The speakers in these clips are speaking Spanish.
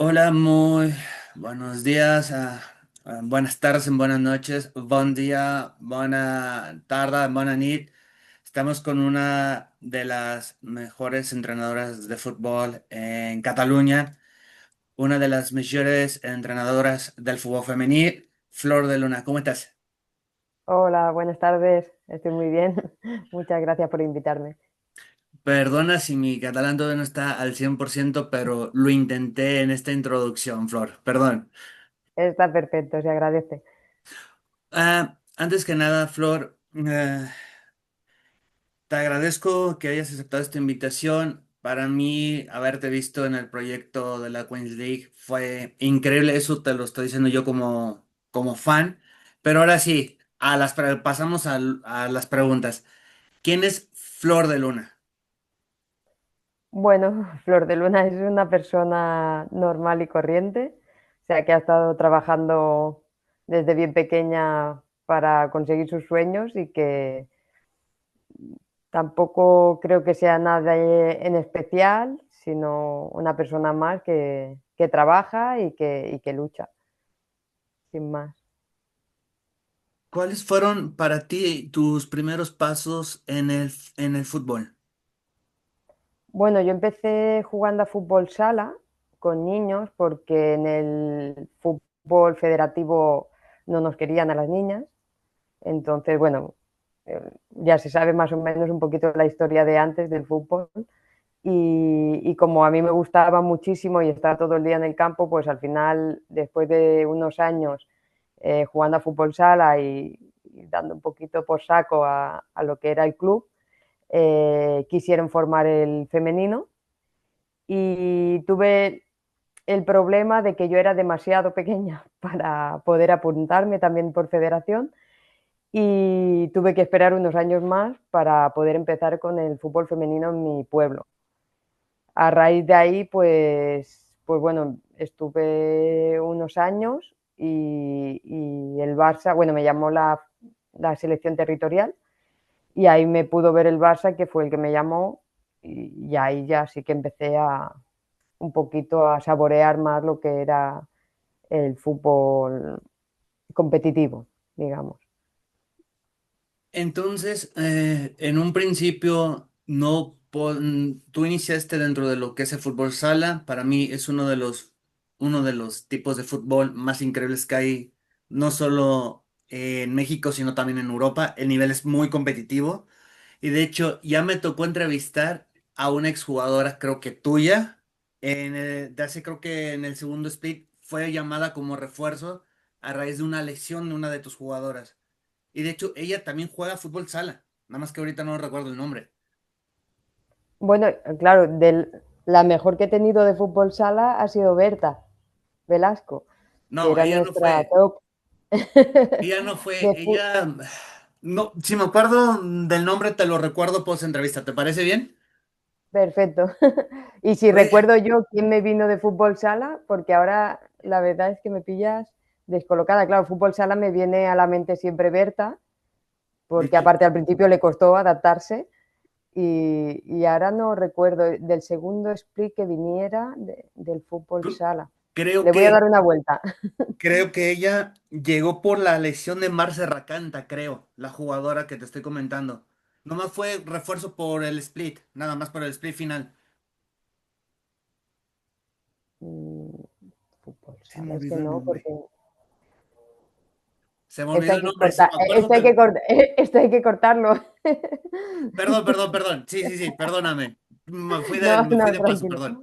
Hola, muy buenos días, buenas tardes, buenas noches, buen día, buena tarde, buena nit. Estamos con una de las mejores entrenadoras de fútbol en Cataluña, una de las mejores entrenadoras del fútbol femenil, Flor de Luna. ¿Cómo estás? Hola, buenas tardes. Estoy muy bien. Muchas gracias por invitarme. Perdona si mi catalán todavía no está al 100%, pero lo intenté en esta introducción, Flor. Perdón. Está perfecto, se agradece. Antes que nada, Flor, te agradezco que hayas aceptado esta invitación. Para mí, haberte visto en el proyecto de la Queens League fue increíble. Eso te lo estoy diciendo yo como fan. Pero ahora sí, pasamos a las preguntas. ¿Quién es Flor de Luna? Bueno, Flor de Luna es una persona normal y corriente, o sea, que ha estado trabajando desde bien pequeña para conseguir sus sueños y que tampoco creo que sea nada en especial, sino una persona más que trabaja y que lucha, sin más. ¿Cuáles fueron para ti tus primeros pasos en el fútbol? Bueno, yo empecé jugando a fútbol sala con niños porque en el fútbol federativo no nos querían a las niñas. Entonces, bueno, ya se sabe más o menos un poquito la historia de antes del fútbol. Y como a mí me gustaba muchísimo y estar todo el día en el campo, pues al final, después de unos años jugando a fútbol sala y dando un poquito por saco a lo que era el club, quisieron formar el femenino y tuve el problema de que yo era demasiado pequeña para poder apuntarme también por federación y tuve que esperar unos años más para poder empezar con el fútbol femenino en mi pueblo. A raíz de ahí, pues bueno, estuve unos años y el Barça, bueno, me llamó la selección territorial y ahí me pudo ver el Barça, que fue el que me llamó, y ahí ya sí que empecé a un poquito a saborear más lo que era el fútbol competitivo, digamos. Entonces, en un principio, tú iniciaste dentro de lo que es el fútbol sala. Para mí es uno de los tipos de fútbol más increíbles que hay, no solo en México, sino también en Europa. El nivel es muy competitivo. Y de hecho, ya me tocó entrevistar a una exjugadora, creo que tuya, creo que en el segundo split fue llamada como refuerzo a raíz de una lesión de una de tus jugadoras. Y de hecho, ella también juega fútbol sala. Nada más que ahorita no recuerdo el nombre. Bueno, claro, la mejor que he tenido de fútbol sala ha sido Berta Velasco, que No, era ella no nuestra fue. top. Ella no fue. de fu- Ella. No, si me acuerdo del nombre, te lo recuerdo post entrevista. ¿Te parece bien? Perfecto. Y si Fue. recuerdo yo quién me vino de fútbol sala, porque ahora la verdad es que me pillas descolocada. Claro, fútbol sala me viene a la mente siempre Berta, De porque hecho, aparte al principio le costó adaptarse y ahora no recuerdo del segundo split que viniera del fútbol cr- sala. creo Le voy a dar que. una vuelta. Creo que ella llegó por la lesión de Marce Racanta, creo, la jugadora que te estoy comentando. Nomás fue refuerzo por el split, nada más por el split final. Mm, Fútbol Se me sala, es que olvidó el no, nombre. porque Se me esto olvidó hay el que nombre, si cortar, me acuerdo esto hay te. que esto hay que cortarlo. Perdón, perdón, perdón. Sí, sí, sí, perdóname. No, Me fui no, de paso, tranquilo. perdón.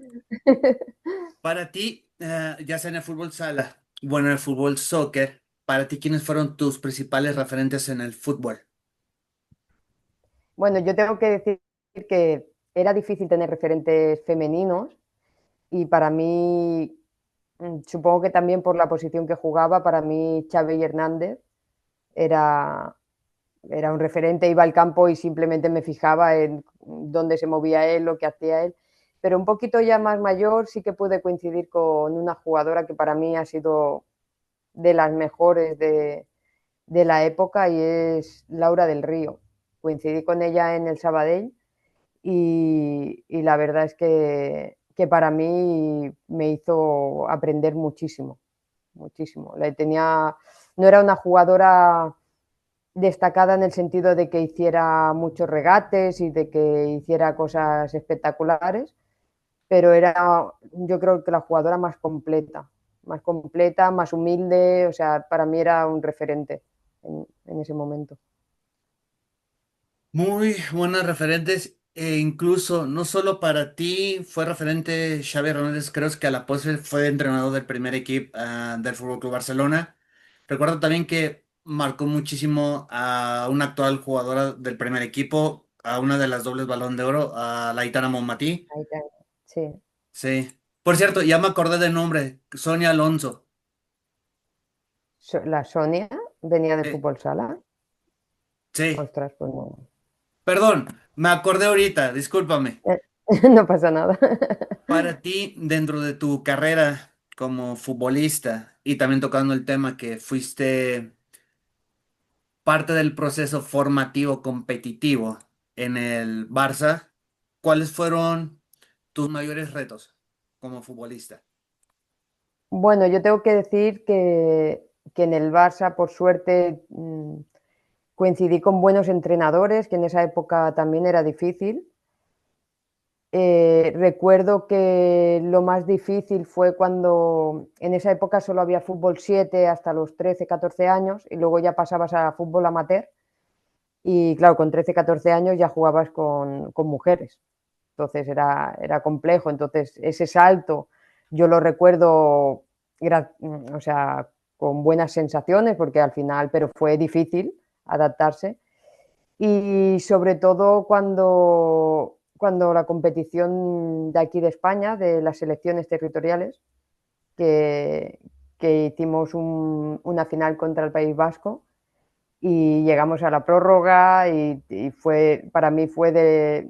Para ti, ya sea en el fútbol sala, bueno, en el fútbol soccer, para ti, ¿quiénes fueron tus principales referentes en el fútbol? Bueno, yo tengo que decir que era difícil tener referentes femeninos y para mí, supongo que también por la posición que jugaba, para mí Xavi Hernández era, era un referente, iba al campo y simplemente me fijaba en dónde se movía él, lo que hacía él. Pero un poquito ya más mayor sí que pude coincidir con una jugadora que para mí ha sido de las mejores de la época y es Laura del Río. Coincidí con ella en el Sabadell y la verdad es que para mí me hizo aprender muchísimo, muchísimo. No era una jugadora destacada en el sentido de que hiciera muchos regates y de que hiciera cosas espectaculares, pero era, yo creo que la jugadora más completa, más humilde, o sea, para mí era un referente en ese momento. Muy buenas referentes, e incluso no solo para ti fue referente Xavi Hernández, creo que a la postre fue entrenador del primer equipo del Fútbol Club Barcelona. Recuerdo también que marcó muchísimo a una actual jugadora del primer equipo, a una de las dobles Balón de Oro, a la Aitana Bonmatí. Ahí está. Sí. Sí. Por cierto, ya me acordé del nombre, Sonia Alonso. La Sonia venía de Sí, fútbol sala. sí. Ostras, pues no. Perdón, me acordé ahorita, discúlpame. Eh, no pasa nada. Para ti, dentro de tu carrera como futbolista y también tocando el tema que fuiste parte del proceso formativo competitivo en el Barça, ¿cuáles fueron tus mayores retos como futbolista? Bueno, yo tengo que decir que en el Barça, por suerte, coincidí con buenos entrenadores, que en esa época también era difícil. Recuerdo que lo más difícil fue cuando en esa época solo había fútbol 7 hasta los 13, 14 años y luego ya pasabas a fútbol amateur y claro, con 13, 14 años ya jugabas con mujeres. Entonces era complejo. Entonces ese salto yo lo recuerdo, o sea, con buenas sensaciones porque al final, pero fue difícil adaptarse y sobre todo cuando la competición de aquí de España, de las selecciones territoriales, que, que hicimos una final contra el País Vasco y llegamos a la prórroga y fue, para mí fue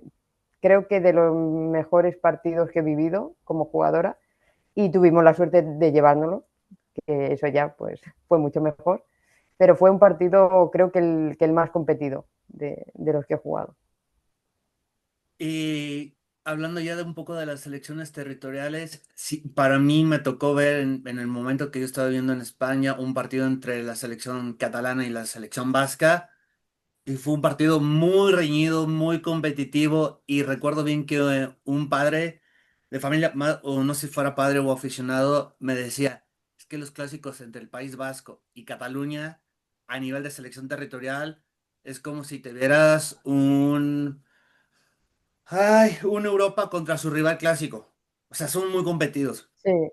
creo que de los mejores partidos que he vivido como jugadora y tuvimos la suerte de llevárnoslo, que eso ya pues fue mucho mejor, pero fue un partido creo que el más competido de los que he jugado. Y hablando ya de un poco de las selecciones territoriales, sí, para mí me tocó ver en el momento que yo estaba viviendo en España un partido entre la selección catalana y la selección vasca. Y fue un partido muy reñido, muy competitivo y recuerdo bien que un padre de familia, o no sé si fuera padre o aficionado, me decía, es que los clásicos entre el País Vasco y Cataluña a nivel de selección territorial es como si te vieras un Europa contra su rival clásico. O sea, son muy competidos. Sí,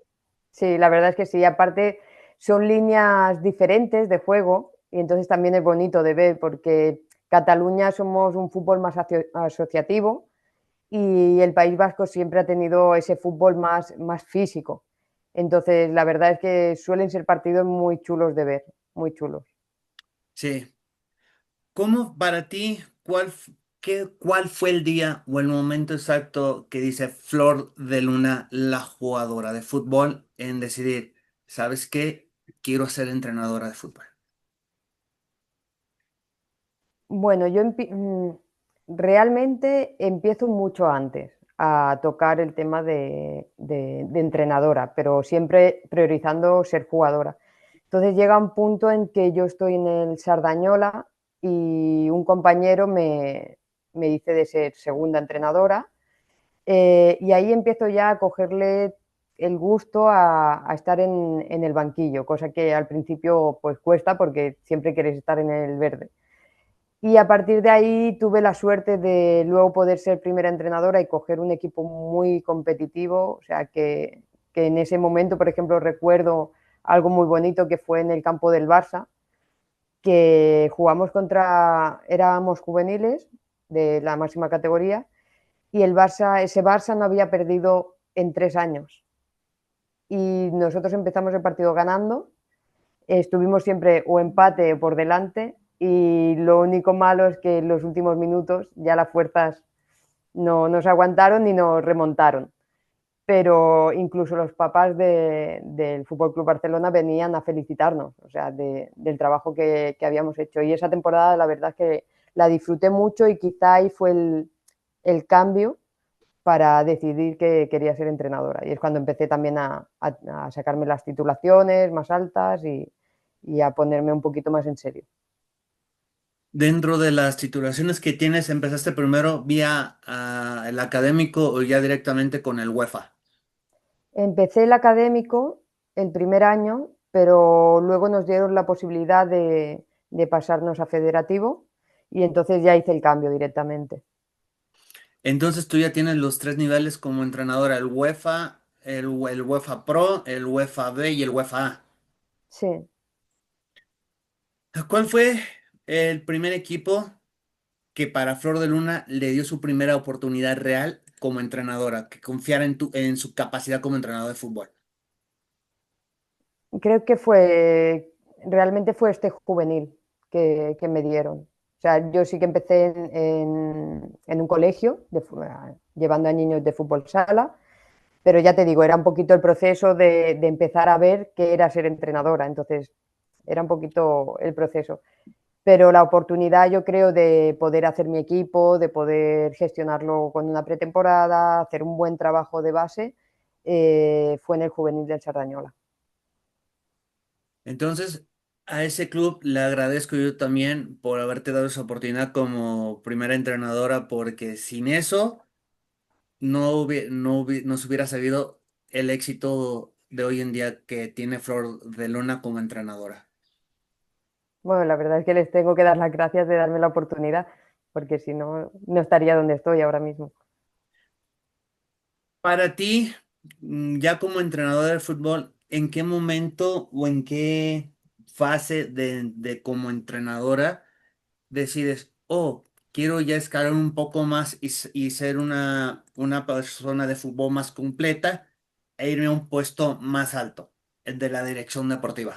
sí, la verdad es que sí. Aparte, son líneas diferentes de juego y entonces también es bonito de ver porque Cataluña somos un fútbol más asociativo y el País Vasco siempre ha tenido ese fútbol más físico. Entonces, la verdad es que suelen ser partidos muy chulos de ver, muy chulos. Sí. ¿Cómo para ti, cuál fue el día o el momento exacto que dice Flor de Luna, la jugadora de fútbol, en decidir, ¿sabes qué? Quiero ser entrenadora de fútbol. Bueno, realmente empiezo mucho antes a tocar el tema de entrenadora, pero siempre priorizando ser jugadora. Entonces llega un punto en que yo estoy en el Sardañola y un compañero me dice de ser segunda entrenadora y ahí empiezo ya a cogerle el gusto a estar en el banquillo, cosa que al principio pues cuesta porque siempre quieres estar en el verde. Y a partir de ahí tuve la suerte de luego poder ser primera entrenadora y coger un equipo muy competitivo. O sea, que en ese momento, por ejemplo, recuerdo algo muy bonito que fue en el campo del Barça, que jugamos éramos juveniles de la máxima categoría y ese Barça no había perdido en 3 años. Y nosotros empezamos el partido ganando, estuvimos siempre o empate o por delante y lo único malo es que en los últimos minutos ya las fuerzas no nos aguantaron ni nos remontaron. Pero incluso los papás del Fútbol Club Barcelona venían a felicitarnos, o sea, del trabajo que habíamos hecho. Y esa temporada, la verdad es que la disfruté mucho y quizá ahí fue el cambio para decidir que quería ser entrenadora. Y es cuando empecé también a sacarme las titulaciones más altas y a ponerme un poquito más en serio. Dentro de las titulaciones que tienes, ¿empezaste primero vía el académico o ya directamente con el UEFA? Empecé el académico el primer año, pero luego nos dieron la posibilidad de pasarnos a federativo y entonces ya hice el cambio directamente. Entonces tú ya tienes los tres niveles como entrenadora, el UEFA, el UEFA Pro, el UEFA B y el UEFA A. Sí. ¿Cuál fue el primer equipo que para Flor de Luna le dio su primera oportunidad real como entrenadora, que confiara en su capacidad como entrenador de fútbol? Creo que realmente fue este juvenil que me dieron. O sea, yo sí que empecé en un colegio, llevando a niños de fútbol sala, pero ya te digo, era un poquito el proceso de empezar a ver qué era ser entrenadora, entonces era un poquito el proceso. Pero la oportunidad, yo creo, de poder hacer mi equipo, de poder gestionarlo con una pretemporada, hacer un buen trabajo de base, fue en el juvenil del Sardañola. Entonces, a ese club le agradezco yo también por haberte dado esa oportunidad como primera entrenadora, porque sin eso no se hubiera sabido el éxito de hoy en día que tiene Flor de Luna como entrenadora. Bueno, la verdad es que les tengo que dar las gracias de darme la oportunidad, porque si no, no estaría donde estoy ahora mismo. Para ti, ya como entrenador de fútbol, ¿en qué momento o en qué fase de como entrenadora decides, oh, quiero ya escalar un poco más y ser una persona de fútbol más completa e irme a un puesto más alto, el de la dirección deportiva?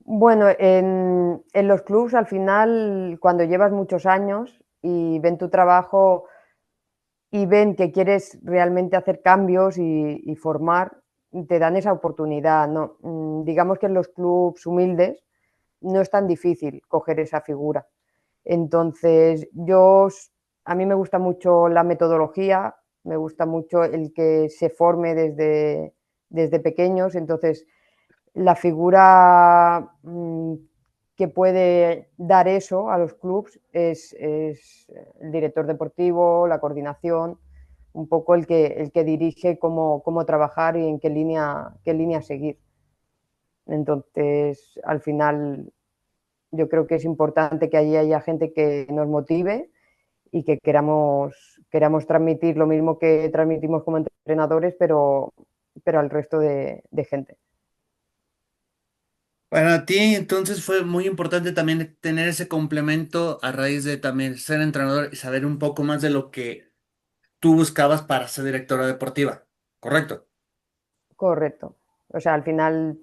Bueno, en los clubs al final, cuando llevas muchos años y ven tu trabajo y ven que quieres realmente hacer cambios y formar, te dan esa oportunidad, ¿no? Digamos que en los clubs humildes no es tan difícil coger esa figura. Entonces, a mí me gusta mucho la metodología, me gusta mucho el que se forme desde pequeños, entonces la figura que puede dar eso a los clubes es el director deportivo, la coordinación, un poco el que dirige cómo trabajar y en qué línea seguir. Entonces, al final, yo creo que es importante que allí haya gente que nos motive y que queramos transmitir lo mismo que transmitimos como entrenadores, pero al resto de gente. Para ti, entonces fue muy importante también tener ese complemento a raíz de también ser entrenador y saber un poco más de lo que tú buscabas para ser directora deportiva, ¿correcto? Correcto. O sea, al final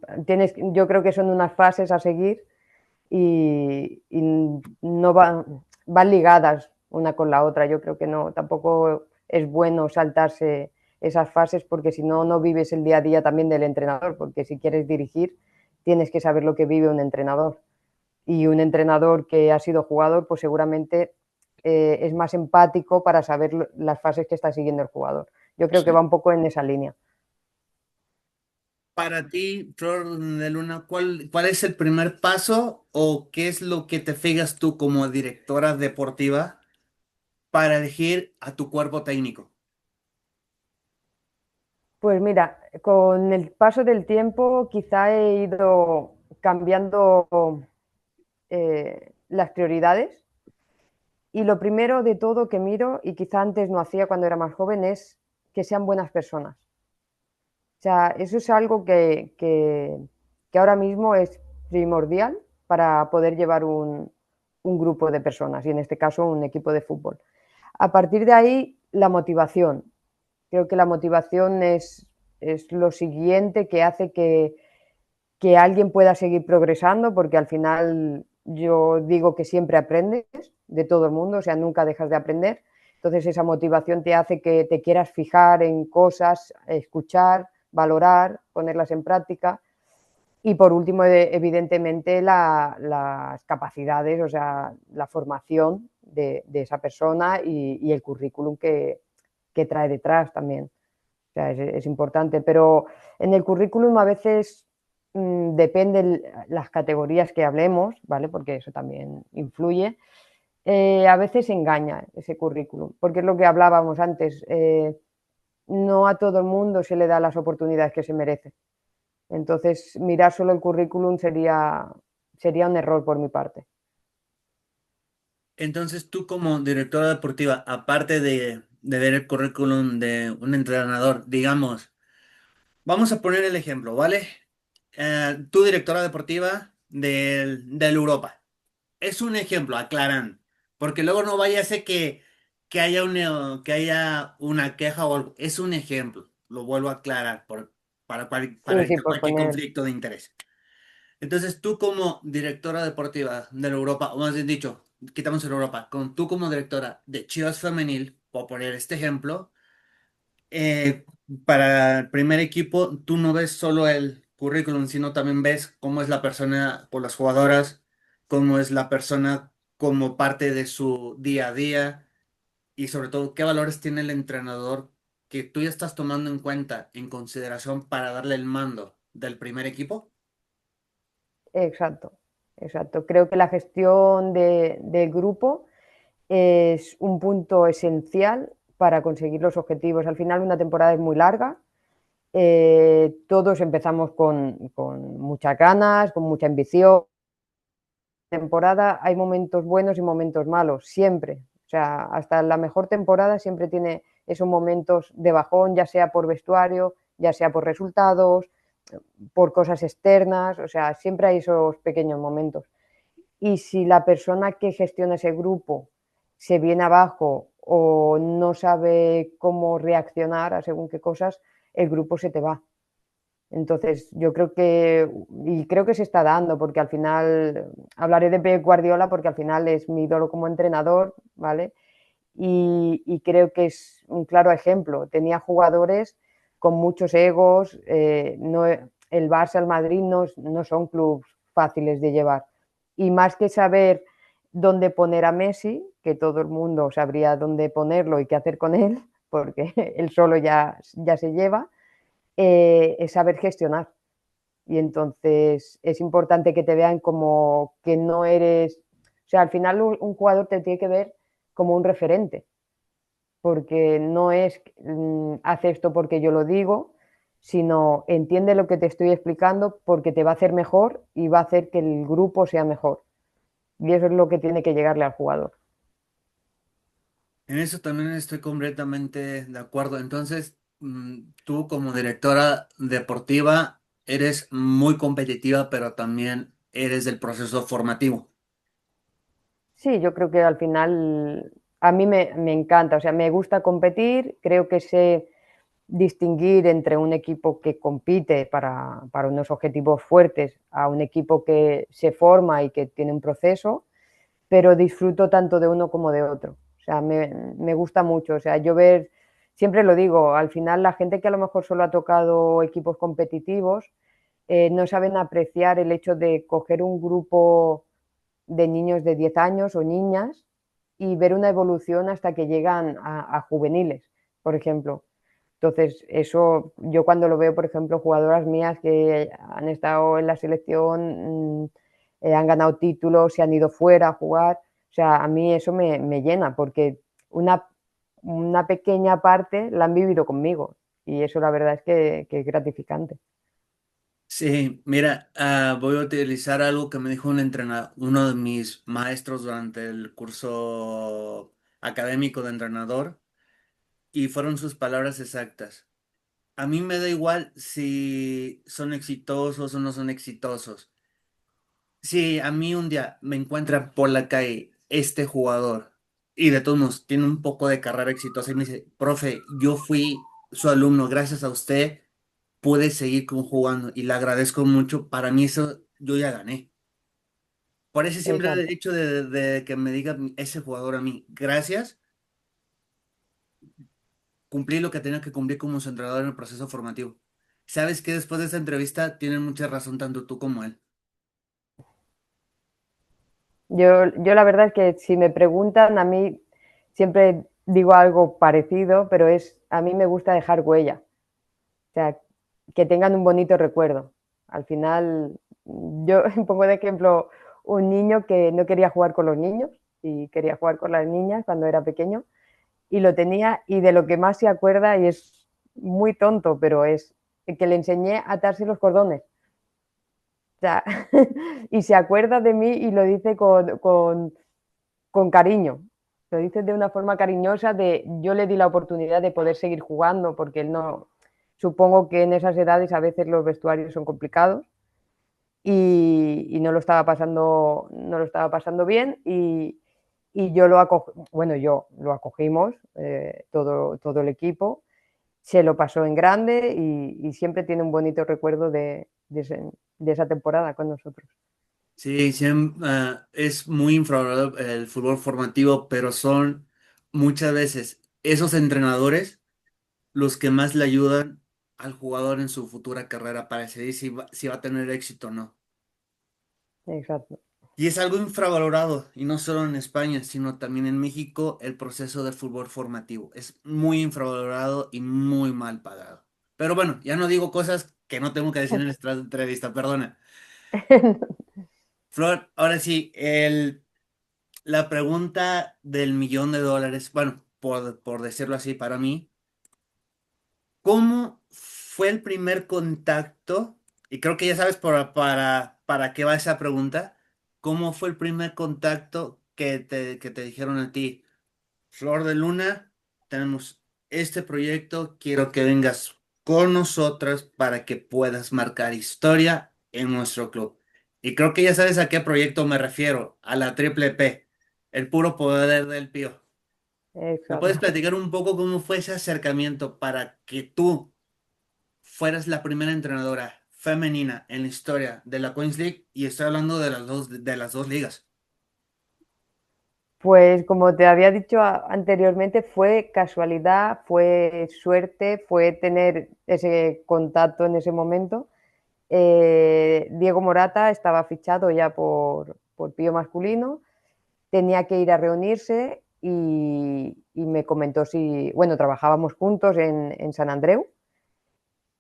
yo creo que son unas fases a seguir y no van ligadas una con la otra. Yo creo que no, tampoco es bueno saltarse esas fases porque si no, no vives el día a día también del entrenador, porque si quieres dirigir, tienes que saber lo que vive un entrenador. Y un entrenador que ha sido jugador, pues seguramente es más empático para saber las fases que está siguiendo el jugador. Yo creo que Sí. va un poco en esa línea. Para ti, Flor de Luna, ¿cuál es el primer paso o qué es lo que te fijas tú como directora deportiva para elegir a tu cuerpo técnico? Pues mira, con el paso del tiempo quizá he ido cambiando las prioridades y lo primero de todo que miro, y quizá antes no hacía cuando era más joven, es que sean buenas personas. O sea, eso es algo que ahora mismo es primordial para poder llevar un grupo de personas y en este caso un equipo de fútbol. A partir de ahí, la motivación. Creo que la motivación es lo siguiente que hace que alguien pueda seguir progresando, porque al final yo digo que siempre aprendes de todo el mundo, o sea, nunca dejas de aprender. Entonces esa motivación te hace que te quieras fijar en cosas, escuchar, valorar, ponerlas en práctica. Y por último, evidentemente, las capacidades, o sea, la formación de esa persona y el currículum que trae detrás también. O sea, es importante, pero en el currículum a veces depende las categorías que hablemos, ¿vale? Porque eso también influye. A veces engaña ese currículum, porque es lo que hablábamos antes. No a todo el mundo se le da las oportunidades que se merece. Entonces, mirar solo el currículum sería un error por mi parte. Entonces, tú como directora deportiva, aparte de ver el currículum de un entrenador, digamos, vamos a poner el ejemplo, ¿vale? Tú directora deportiva del Europa. Es un ejemplo, aclaran, porque luego no vaya a ser que haya una queja o algo. Es un ejemplo, lo vuelvo a aclarar para Sí, sí, evitar por cualquier poner. conflicto de interés. Entonces, tú como directora deportiva de la Europa, o más bien dicho, quitamos el Europa, tú como directora de Chivas Femenil, por poner este ejemplo, eh, para el primer equipo, tú no ves solo el currículum, sino también ves cómo es la persona por las jugadoras, cómo es la persona como parte de su día a día y sobre todo qué valores tiene el entrenador que tú ya estás tomando en cuenta, en consideración para darle el mando del primer equipo. Exacto, exacto. Creo que la gestión del grupo es un punto esencial para conseguir los objetivos. Al final, una temporada es muy larga. Todos empezamos con muchas ganas, con mucha ambición. Temporada hay momentos buenos y momentos malos, siempre. O sea, hasta la mejor temporada siempre tiene esos momentos de bajón, ya sea por vestuario, ya sea por resultados, por cosas externas, o sea, siempre hay esos pequeños momentos. Y si la persona que gestiona ese grupo se viene abajo o no sabe cómo reaccionar a según qué cosas, el grupo se te va. Entonces, yo creo y creo que se está dando, porque al final, hablaré de Pep Guardiola porque al final es mi ídolo como entrenador, ¿vale? Y creo que es un claro ejemplo. Tenía jugadores con muchos egos, no, el Barça, el Madrid no son clubes fáciles de llevar. Y más que saber dónde poner a Messi, que todo el mundo sabría dónde ponerlo y qué hacer con él, porque él solo ya se lleva, es saber gestionar. Y entonces es importante que te vean como que no eres, o sea, al final un jugador te tiene que ver como un referente, porque no es hace esto porque yo lo digo, sino entiende lo que te estoy explicando porque te va a hacer mejor y va a hacer que el grupo sea mejor. Y eso es lo que tiene que llegarle al jugador. En eso también estoy completamente de acuerdo. Entonces, tú como directora deportiva eres muy competitiva, pero también eres del proceso formativo. Sí, yo creo que al final a mí me encanta, o sea, me gusta competir, creo que sé distinguir entre un equipo que compite para unos objetivos fuertes a un equipo que se forma y que tiene un proceso, pero disfruto tanto de uno como de otro. O sea, me gusta mucho. O sea, yo ver, siempre lo digo, al final la gente que a lo mejor solo ha tocado equipos competitivos no saben apreciar el hecho de coger un grupo de niños de 10 años o niñas y ver una evolución hasta que llegan a juveniles, por ejemplo. Entonces, eso yo cuando lo veo, por ejemplo, jugadoras mías que han estado en la selección, han ganado títulos, se han ido fuera a jugar, o sea, a mí eso me llena porque una, una pequeña parte la han vivido conmigo y eso la verdad es que es gratificante. Sí, mira, voy a utilizar algo que me dijo un entrenador, uno de mis maestros durante el curso académico de entrenador, y fueron sus palabras exactas. A mí me da igual si son exitosos o no son exitosos. Si a mí un día me encuentra por la calle este jugador y de todos modos tiene un poco de carrera exitosa y me dice, profe, yo fui su alumno, gracias a usted pude seguir jugando y le agradezco mucho, para mí eso yo ya gané. Por ese simple Exacto. hecho de que me diga ese jugador a mí, gracias, cumplí lo que tenía que cumplir como su entrenador en el proceso formativo. Sabes que después de esta entrevista tienen mucha razón tanto tú como él. Yo la verdad es que si me preguntan, a mí siempre digo algo parecido, pero a mí me gusta dejar huella, o sea, que tengan un bonito recuerdo. Al final, yo pongo de ejemplo un niño que no quería jugar con los niños y quería jugar con las niñas cuando era pequeño y lo tenía y de lo que más se acuerda, y es muy tonto, pero es que le enseñé a atarse los cordones. O sea, y se acuerda de mí y lo dice con cariño. Lo dice de una forma cariñosa de yo le di la oportunidad de poder seguir jugando porque él no, supongo que en esas edades a veces los vestuarios son complicados y no lo estaba pasando bien y yo bueno, yo lo acogimos, todo el equipo, se lo pasó en grande y siempre tiene un bonito recuerdo de esa temporada con nosotros. Sí, es muy infravalorado el fútbol formativo, pero son muchas veces esos entrenadores los que más le ayudan al jugador en su futura carrera para decidir si va a tener éxito o no. Exacto. Y es algo infravalorado, y no solo en España, sino también en México, el proceso de fútbol formativo. Es muy infravalorado y muy mal pagado. Pero bueno, ya no digo cosas que no tengo que decir en esta entrevista, perdona. Flor, ahora sí, la pregunta del millón de dólares, bueno, por decirlo así para mí, ¿cómo fue el primer contacto? Y creo que ya sabes para qué va esa pregunta. ¿Cómo fue el primer contacto que te dijeron a ti? Flor de Luna, tenemos este proyecto, quiero que vengas con nosotras para que puedas marcar historia en nuestro club. Y creo que ya sabes a qué proyecto me refiero, a la Triple P, el puro poder del Pío. ¿Me puedes Exacto. platicar un poco cómo fue ese acercamiento para que tú fueras la primera entrenadora femenina en la historia de la Queens League? Y estoy hablando de las dos ligas. Pues como te había dicho anteriormente, fue casualidad, fue suerte, fue tener ese contacto en ese momento. Diego Morata estaba fichado ya por Pío Masculino, tenía que ir a reunirse y me comentó si, bueno, trabajábamos juntos en San Andreu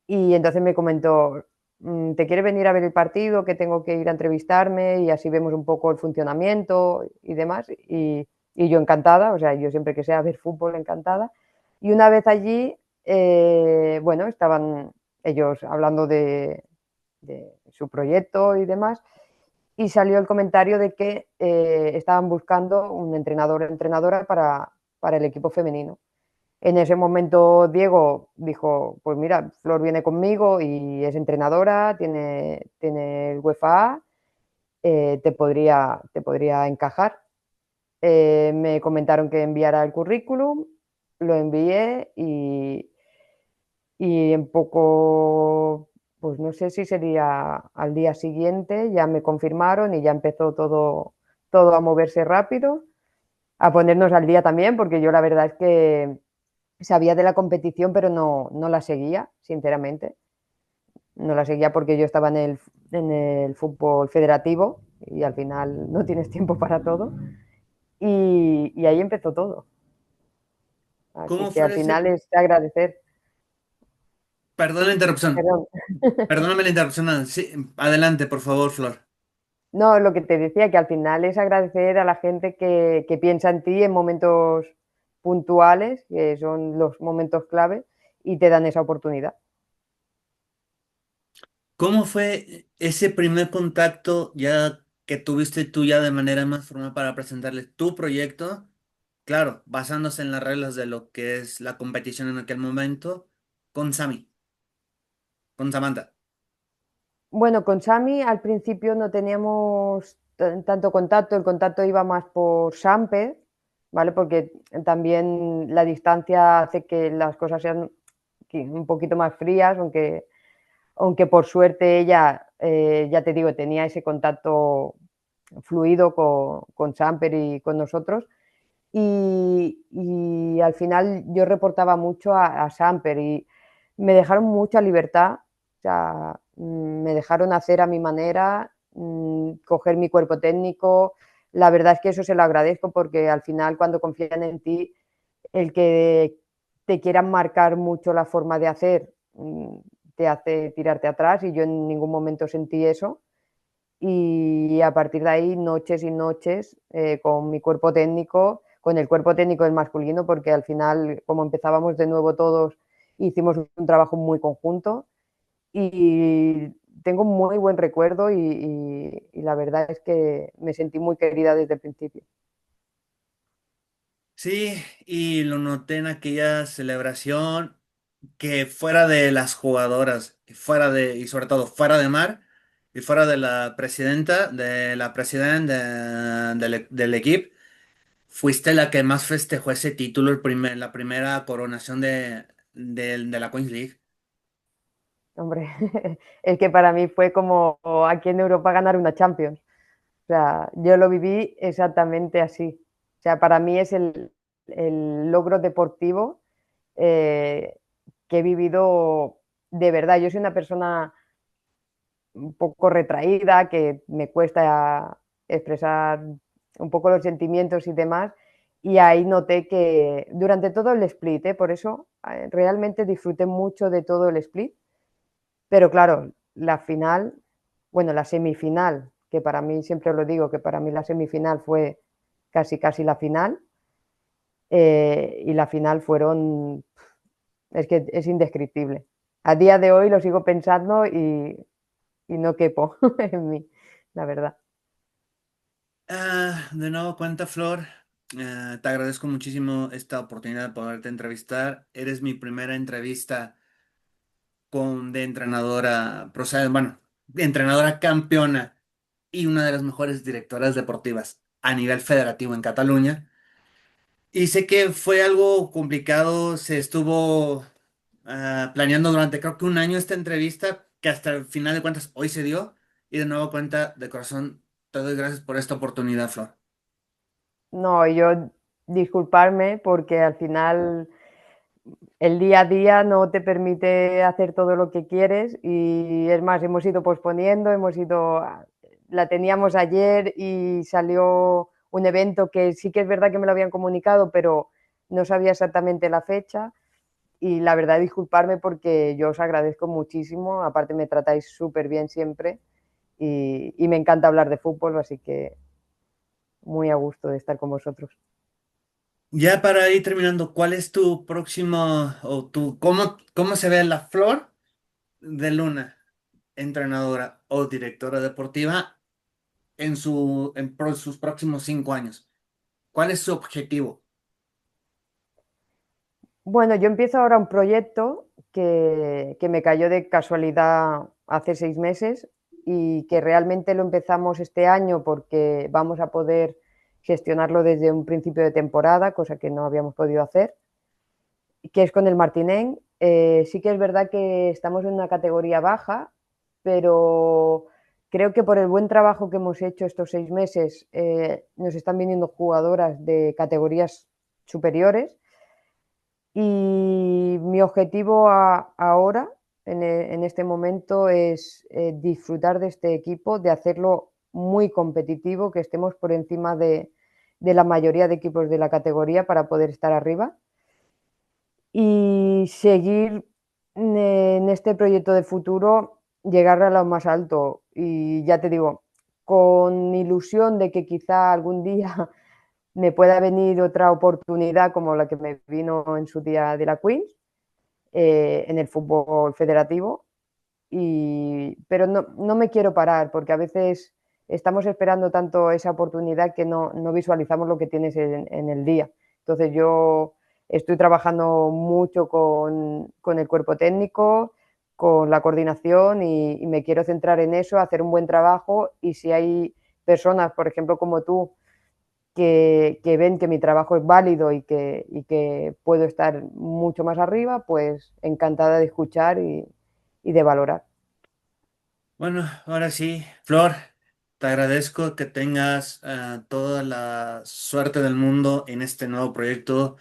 y entonces me comentó, ¿te quieres venir a ver el partido? Que tengo que ir a entrevistarme y así vemos un poco el funcionamiento y demás. Y yo encantada, o sea, yo siempre que sea ver fútbol, encantada. Y una vez allí, bueno, estaban ellos hablando de su proyecto y demás, y salió el comentario de que estaban buscando un entrenador o entrenadora para el equipo femenino. En ese momento Diego dijo, pues mira, Flor viene conmigo y es entrenadora, tiene el UEFA, te podría encajar. Me comentaron que enviara el currículum, lo envié y en poco, pues no sé si sería al día siguiente, ya me confirmaron y ya empezó todo a moverse rápido, a ponernos al día también, porque yo la verdad es que sabía de la competición, pero no la seguía, sinceramente. No la seguía porque yo estaba en el fútbol federativo y al final no tienes tiempo para todo. Y ahí empezó todo. Así ¿Cómo que al fue ese? final es de agradecer. Perdón la interrupción. Perdón. Perdóname la interrupción. Sí, adelante, por favor, Flor. No, lo que te decía, que al final es agradecer a la gente que piensa en ti en momentos puntuales, que son los momentos clave, y te dan esa oportunidad. ¿Cómo fue ese primer contacto ya que tuviste tú ya de manera más formal para presentarle tu proyecto? Claro, basándose en las reglas de lo que es la competición en aquel momento, con Sami, con Samantha. Bueno, con Sami al principio no teníamos tanto contacto, el contacto iba más por Samper, ¿vale? Porque también la distancia hace que las cosas sean un poquito más frías, aunque por suerte ella, ya te digo, tenía ese contacto fluido con Samper y con nosotros. Y al final yo reportaba mucho a Samper y me dejaron mucha libertad, o sea, me dejaron hacer a mi manera, coger mi cuerpo técnico, la verdad es que eso se lo agradezco porque al final cuando confían en ti, el que te quieran marcar mucho la forma de hacer te hace tirarte atrás y yo en ningún momento sentí eso. Y a partir de ahí, noches y noches con mi cuerpo técnico, con el cuerpo técnico del masculino, porque al final, como empezábamos de nuevo todos, hicimos un trabajo muy conjunto y tengo un muy buen recuerdo y la verdad es que me sentí muy querida desde el principio. Sí, y lo noté en aquella celebración que fuera de las jugadoras, y sobre todo fuera de Mar, y fuera de la presidenta del equipo, fuiste la que más festejó ese título, la primera coronación de la Queens League. Hombre, es que para mí fue como aquí en Europa ganar una Champions. O sea, yo lo viví exactamente así. O sea, para mí es el logro deportivo eh, que he vivido de verdad. Yo soy una persona un poco retraída, que me cuesta expresar un poco los sentimientos y demás. Y ahí noté que durante todo el split, por eso realmente disfruté mucho de todo el split. Pero claro, la final, bueno, la semifinal, que para mí, siempre lo digo, que para mí la semifinal fue casi casi la final, y la final fueron, es que es indescriptible. A día de hoy lo sigo pensando y no quepo en mí, la verdad. De nuevo cuenta, Flor. Te agradezco muchísimo esta oportunidad de poderte entrevistar. Eres mi primera entrevista de entrenadora, bueno, de entrenadora campeona y una de las mejores directoras deportivas a nivel federativo en Cataluña. Y sé que fue algo complicado, se estuvo planeando durante creo que un año esta entrevista, que hasta el final de cuentas hoy se dio. Y de nuevo cuenta, de corazón, te doy gracias por esta oportunidad, Flor. No, yo disculparme porque al final el día a día no te permite hacer todo lo que quieres y es más, hemos ido posponiendo, la teníamos ayer y salió un evento que sí que es verdad que me lo habían comunicado, pero no sabía exactamente la fecha y la verdad disculparme porque yo os agradezco muchísimo, aparte me tratáis súper bien siempre y me encanta hablar de fútbol, así que muy a gusto de estar con vosotros. Ya para ir terminando, ¿cuál es tu próximo cómo se ve la Flor de Luna, entrenadora o directora deportiva en sus próximos 5 años? ¿Cuál es su objetivo? Bueno, yo empiezo ahora un proyecto que me cayó de casualidad hace 6 meses y que realmente lo empezamos este año porque vamos a poder gestionarlo desde un principio de temporada, cosa que no habíamos podido hacer, que es con el Martinén. Sí que es verdad que estamos en una categoría baja, pero creo que por el buen trabajo que hemos hecho estos 6 meses nos están viniendo jugadoras de categorías superiores y mi objetivo ahora, en este momento, es disfrutar de este equipo, de hacerlo muy competitivo, que estemos por encima de la mayoría de equipos de la categoría para poder estar arriba y seguir en este proyecto de futuro, llegar a lo más alto. Y ya te digo, con ilusión de que quizá algún día me pueda venir otra oportunidad como la que me vino en su día de la Queens, en el fútbol federativo. Pero no me quiero parar porque a veces estamos esperando tanto esa oportunidad que no visualizamos lo que tienes en el día. Entonces yo estoy trabajando mucho con el cuerpo técnico, con la coordinación y me quiero centrar en eso, hacer un buen trabajo y si hay personas, por ejemplo, como tú, que ven que mi trabajo es válido y que puedo estar mucho más arriba, pues encantada de escuchar y de valorar. Bueno, ahora sí, Flor, te agradezco que tengas toda la suerte del mundo en este nuevo proyecto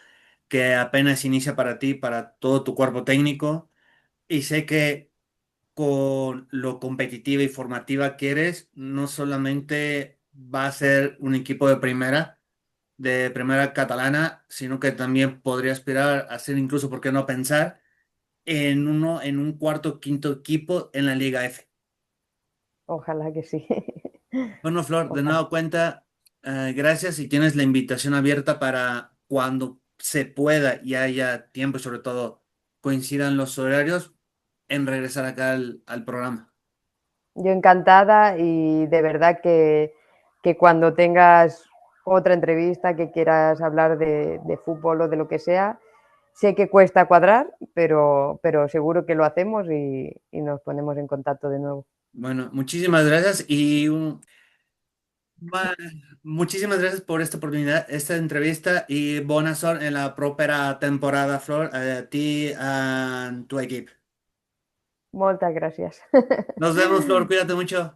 que apenas inicia para ti, para todo tu cuerpo técnico. Y sé que con lo competitiva y formativa que eres, no solamente va a ser un equipo de primera catalana, sino que también podría aspirar a ser incluso, ¿por qué no pensar, en un cuarto o quinto equipo en la Liga F? Ojalá que sí. Bueno, Flor, de Ojalá. nueva cuenta, gracias y tienes la invitación abierta para cuando se pueda y haya tiempo y sobre todo coincidan los horarios en regresar acá al programa. Yo encantada y de verdad que cuando tengas otra entrevista que quieras hablar de fútbol o de lo que sea, sé que cuesta cuadrar, pero seguro que lo hacemos y nos ponemos en contacto de nuevo. Bueno, muchísimas gracias y ma- muchísimas gracias por esta oportunidad, esta entrevista y buena suerte en la próxima temporada, Flor, a ti y tu equipo. Moltes gràcies. Nos vemos, Flor, cuídate mucho.